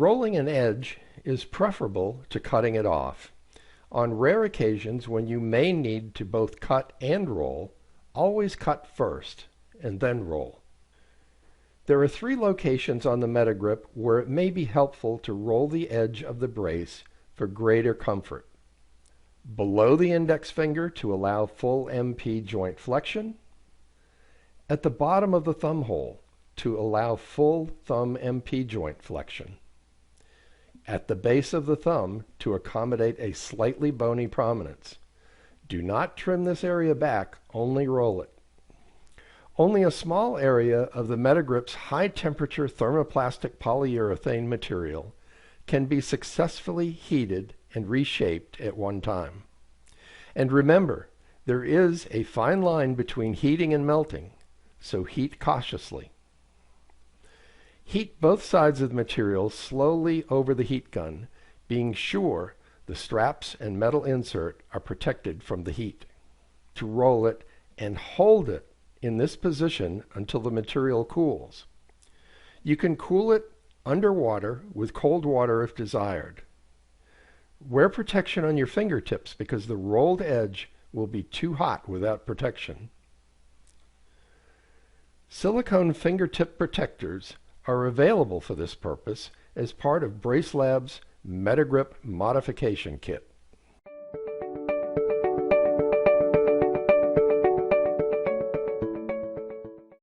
Rolling an edge is preferable to cutting it off. On rare occasions when you may need to both cut and roll, always cut first and then roll. There are 3 locations on the MetaGrip where it may be helpful to roll the edge of the brace for greater comfort. Below the index finger to allow full MP joint flexion. At the bottom of the thumb hole to allow full thumb MP joint flexion. At the base of the thumb to accommodate a slightly bony prominence. Do not trim this area back, only roll it. Only a small area of the MetaGrip's high-temperature thermoplastic polyurethane material can be successfully heated and reshaped at one time. And remember, there is a fine line between heating and melting, so heat cautiously. Heat both sides of the material slowly over the heat gun, being sure the straps and metal insert are protected from the heat. To roll it and hold it in this position until the material cools. You can cool it underwater with cold water if desired. Wear protection on your fingertips because the rolled edge will be too hot without protection. Silicone fingertip protectors are available for this purpose as part of BraceLab's MetaGrip modification kit.